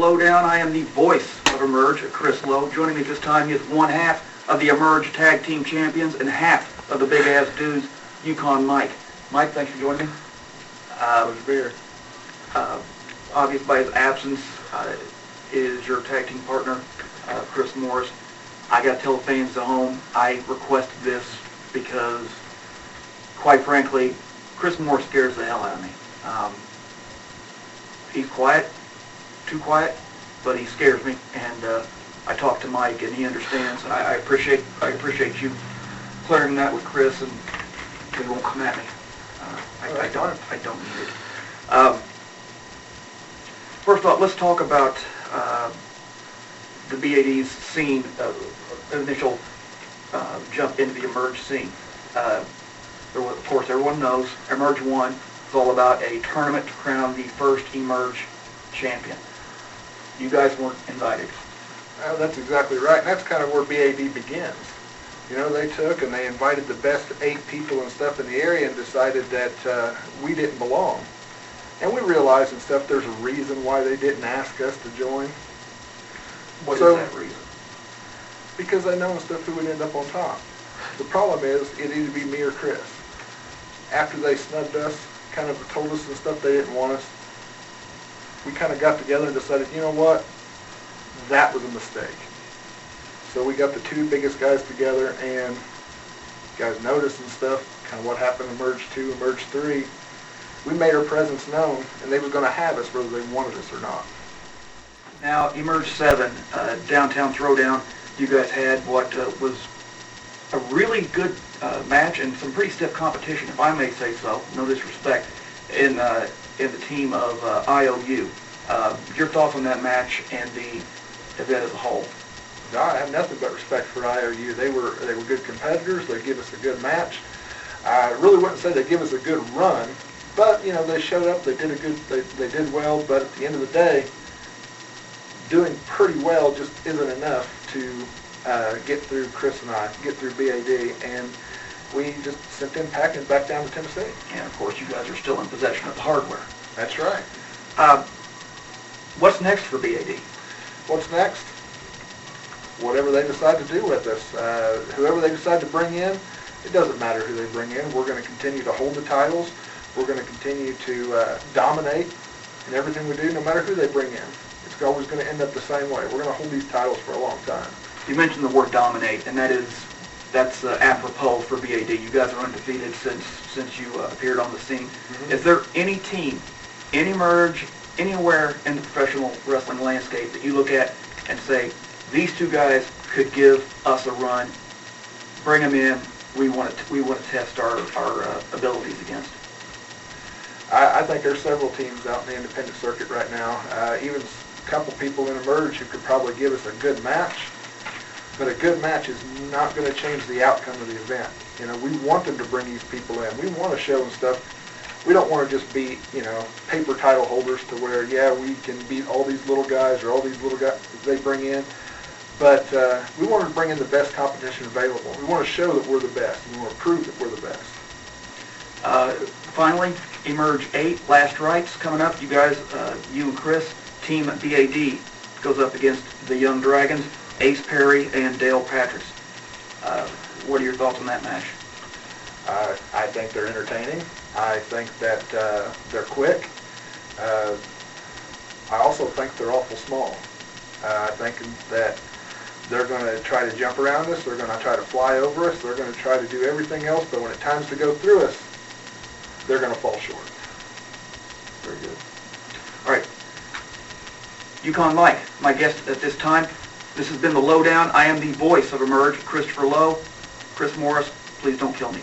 Lowe Down. I am the voice of Emerge, Chris Lowe. Joining me at this time is one half of the Emerge Tag Team Champions and half of the Big Ass Dudes, Yukon Mike. Mike, thanks for joining me. Pleasure to be here. Obvious by his absence is your tag team partner, Chris Morris. I got to tell the fans at home, I requested this because, quite frankly, Chris Morris scares the hell out of me. He's quiet, too quiet, but he scares me, and I talked to Mike, and he understands. I appreciate you clearing that with Chris, and he won't come at me. I don't need it. First off, let's talk about the BAD's scene, initial jump into the Emerge scene. Of course, everyone knows Emerge 1 is all about a tournament to crown the first Emerge champion. You guys weren't invited. That's exactly right, and that's kind of where BAD begins. You know, they took and they invited the best 8 people and stuff in the area and decided that we didn't belong. And we realized and stuff there's a reason why they didn't ask us to join. What is that reason? Because they know and stuff who would end up on top. The problem is it either be me or Chris. After they snubbed us, kind of told us and stuff they didn't want us, we kind of got together and decided, you know what, that was a mistake. So we got the 2 biggest guys together, and you guys noticed and stuff, kind of what happened in Emerge 2, Emerge 3. We made our presence known, and they were going to have us whether they wanted us or not. Now, Emerge 7, Downtown Throwdown, you guys had what was a really good match and some pretty stiff competition, if I may say so, no disrespect, in the team of IOU. Your thoughts on that match and the event as a whole? No, I have nothing but respect for IOU. They were good competitors. They gave us a good match. I really wouldn't say they give us a good run, but you know they showed up. They did well. But at the end of the day, doing pretty well just isn't enough to get through Chris and I, get through BAD, and we just sent them packing back down to Tennessee. And of course, you guys are still in possession of the hardware. That's right. What's next for BAD? What's next? Whatever they decide to do with us. Whoever they decide to bring in, it doesn't matter who they bring in. We're going to continue to hold the titles. We're going to continue to dominate in everything we do, no matter who they bring in. It's always going to end up the same way. We're going to hold these titles for a long time. You mentioned the word dominate, and that's apropos for BAD. You guys are undefeated since you appeared on the scene. Mm-hmm. Is there any team, any Emerge, anywhere in the professional wrestling landscape that you look at and say, these 2 guys could give us a run, bring them in, we want to test our abilities against? I think there's several teams out in the independent circuit right now, even a couple people in Emerge who could probably give us a good match, but a good match is not going to change the outcome of the event. You know, we want them to bring these people in. We want to show them stuff. We don't want to just be, you know, paper title holders to where, yeah, we can beat all these little guys or all these little guys they bring in. But we want to bring in the best competition available. We want to show that we're the best. We want to prove that we're the best. Finally, Emerge 8, Last Rites, coming up. You guys, you and Chris, Team BAD, goes up against the Young Dragons, Ace Perry and Dale Patrick. What are your thoughts on that match? I think they're entertaining. I think that they're quick. I also think they're awful small. I think that they're going to try to jump around us. They're going to try to fly over us. They're going to try to do everything else. But when it's time to go through us, they're going to fall short. Very good. All right. Yukon Mike, my guest at this time. This has been the Lowe Down. I am the voice of Emerge, Christopher Lowe. Chris Morris, please don't kill me.